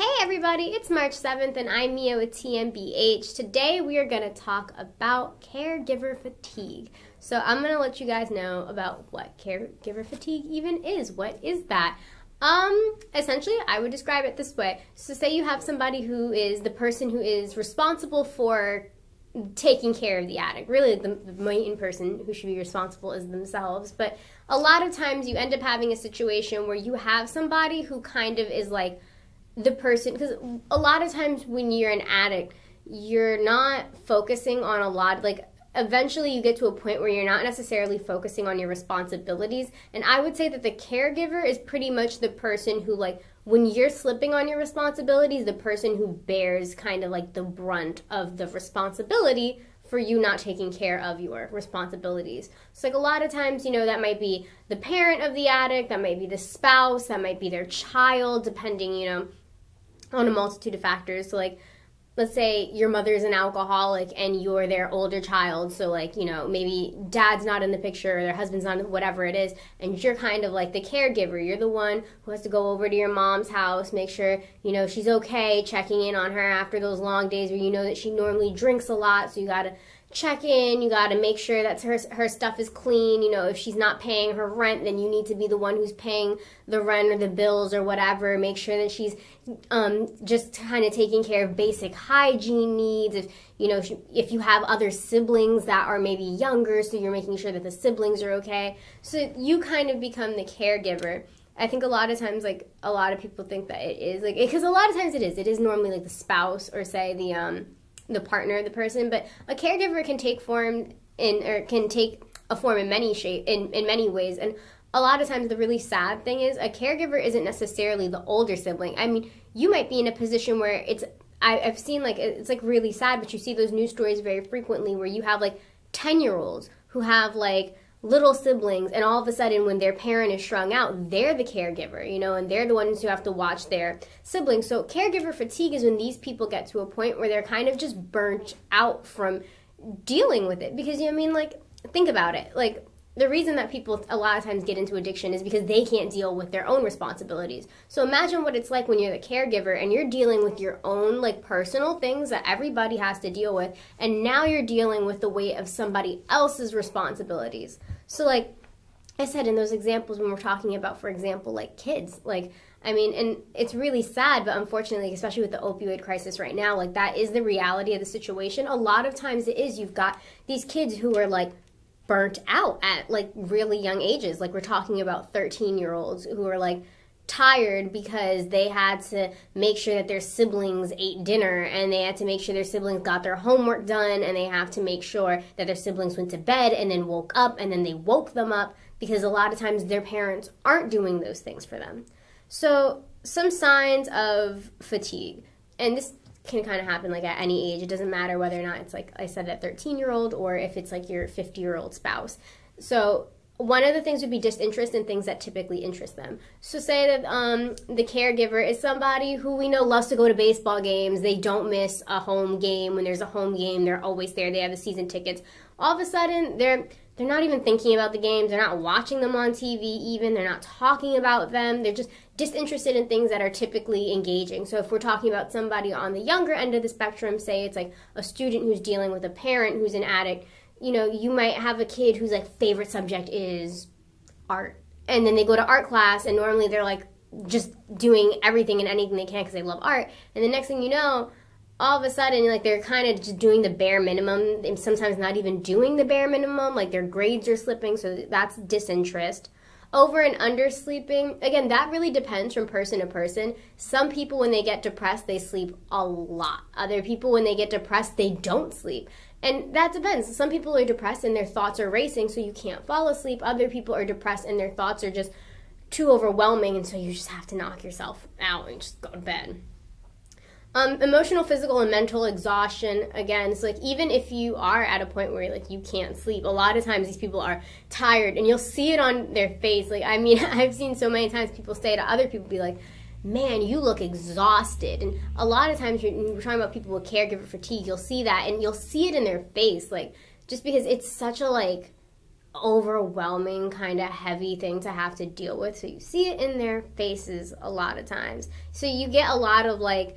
Hey everybody, it's March 7th and I'm Mia with TMBH. Today we are going to talk about caregiver fatigue. So I'm going to let you guys know about what caregiver fatigue even is. What is that? Essentially, I would describe it this way. So say you have somebody who is the person who is responsible for taking care of the addict. Really, the main person who should be responsible is themselves. But a lot of times you end up having a situation where you have somebody who kind of is like the person, because a lot of times when you're an addict, you're not focusing on a lot, like eventually you get to a point where you're not necessarily focusing on your responsibilities. And I would say that the caregiver is pretty much the person who, like, when you're slipping on your responsibilities, the person who bears kind of like the brunt of the responsibility for you not taking care of your responsibilities. So like a lot of times, you know, that might be the parent of the addict, that might be the spouse, that might be their child, depending, you know, on a multitude of factors. So like, let's say your mother's an alcoholic and you're their older child, so like, you know, maybe dad's not in the picture or their husband's not, whatever it is, and you're kind of like the caregiver. You're the one who has to go over to your mom's house, make sure, you know, she's okay, checking in on her after those long days where you know that she normally drinks a lot, so you gotta check in, you gotta make sure that her stuff is clean. You know, if she's not paying her rent, then you need to be the one who's paying the rent or the bills or whatever. Make sure that she's just kind of taking care of basic hygiene needs. If, you know, if you have other siblings that are maybe younger, so you're making sure that the siblings are okay. So you kind of become the caregiver. I think a lot of times, like, a lot of people think that it is, like, because a lot of times it is normally like the spouse or say the partner of the person, but a caregiver can take form in many ways. And a lot of times the really sad thing is a caregiver isn't necessarily the older sibling. I mean, you might be in a position where I've seen, like, it's like really sad, but you see those news stories very frequently where you have like 10-year-olds who have like little siblings, and all of a sudden when their parent is strung out, they're the caregiver, you know, and they're the ones who have to watch their siblings. So caregiver fatigue is when these people get to a point where they're kind of just burnt out from dealing with it. Because, you know, I mean, like, think about it. Like, the reason that people a lot of times get into addiction is because they can't deal with their own responsibilities. So imagine what it's like when you're the caregiver and you're dealing with your own, like, personal things that everybody has to deal with, and now you're dealing with the weight of somebody else's responsibilities. So, like I said, in those examples when we're talking about, for example, like kids, like, I mean, and it's really sad, but unfortunately, especially with the opioid crisis right now, like, that is the reality of the situation. A lot of times it is, you've got these kids who are, like, burnt out at, like, really young ages. Like, we're talking about 13-year-olds who are, like, tired because they had to make sure that their siblings ate dinner, and they had to make sure their siblings got their homework done, and they have to make sure that their siblings went to bed and then woke up, and then they woke them up, because a lot of times their parents aren't doing those things for them. So some signs of fatigue, and this can kind of happen like at any age. It doesn't matter whether or not it's, like I said, that 13-year-old or if it's like your 50-year-old spouse. So one of the things would be disinterest in things that typically interest them. So say that the caregiver is somebody who we know loves to go to baseball games. They don't miss a home game. When there's a home game, they're always there. They have the season tickets. All of a sudden, they're not even thinking about the games. They're not watching them on TV even. They're not talking about them. They're just disinterested in things that are typically engaging. So if we're talking about somebody on the younger end of the spectrum, say it's like a student who's dealing with a parent who's an addict, you know, you might have a kid whose, like, favorite subject is art. And then they go to art class, and normally they're, like, just doing everything and anything they can because they love art. And the next thing you know, all of a sudden, like, they're kind of just doing the bare minimum, and sometimes not even doing the bare minimum. Like, their grades are slipping, so that's disinterest. Over and under sleeping, again, that really depends from person to person. Some people, when they get depressed, they sleep a lot. Other people, when they get depressed, they don't sleep. And that depends. Some people are depressed and their thoughts are racing, so you can't fall asleep. Other people are depressed and their thoughts are just too overwhelming, and so you just have to knock yourself out and just go to bed. Emotional, physical, and mental exhaustion, again, so, like, even if you are at a point where, like, you can't sleep, a lot of times these people are tired, and you'll see it on their face. Like, I mean, I've seen so many times people say to other people, be like, man, you look exhausted. And a lot of times when we're talking about people with caregiver fatigue, you'll see that, and you'll see it in their face, like, just because it's such a, like, overwhelming, kind of heavy thing to have to deal with. So you see it in their faces a lot of times. So you get a lot of like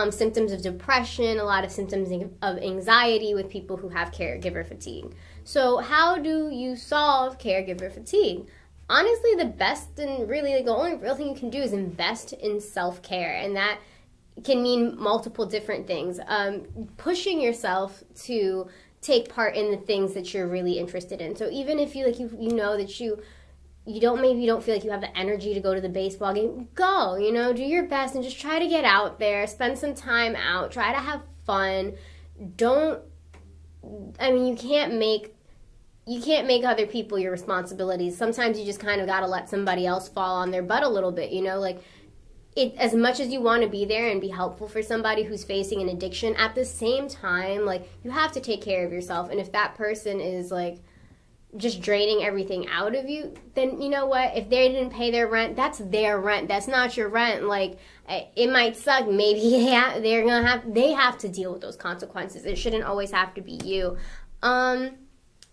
symptoms of depression, a lot of symptoms of anxiety with people who have caregiver fatigue. So how do you solve caregiver fatigue? Honestly, the best and really like, the only real thing you can do is invest in self-care, and that can mean multiple different things. Pushing yourself to take part in the things that you're really interested in. So even if you know that you don't feel like you have the energy to go to the baseball game, go, do your best and just try to get out there, spend some time out, try to have fun. You can't make other people your responsibilities. Sometimes you just kind of got to let somebody else fall on their butt a little bit, as much as you want to be there and be helpful for somebody who's facing an addiction, at the same time, like, you have to take care of yourself. And if that person is like just draining everything out of you, then you know what? If they didn't pay their rent, that's their rent. That's not your rent. Like, it might suck. Maybe they have to deal with those consequences. It shouldn't always have to be you.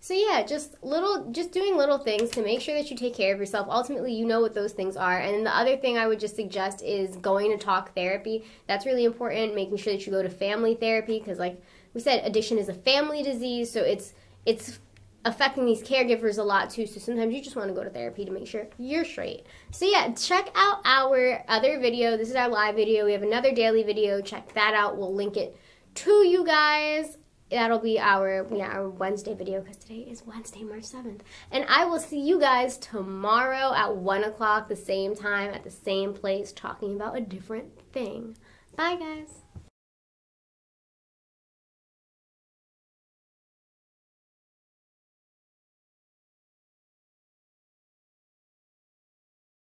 So yeah, just doing little things to make sure that you take care of yourself. Ultimately, you know what those things are. And then the other thing I would just suggest is going to talk therapy. That's really important, making sure that you go to family therapy, because like we said, addiction is a family disease, so it's affecting these caregivers a lot too. So sometimes you just want to go to therapy to make sure you're straight. So yeah, check out our other video. This is our live video. We have another daily video. Check that out. We'll link it to you guys. That'll be our Wednesday video, because today is Wednesday, March 7th. And I will see you guys tomorrow at 1 o'clock, the same time, at the same place, talking about a different thing. Bye, guys.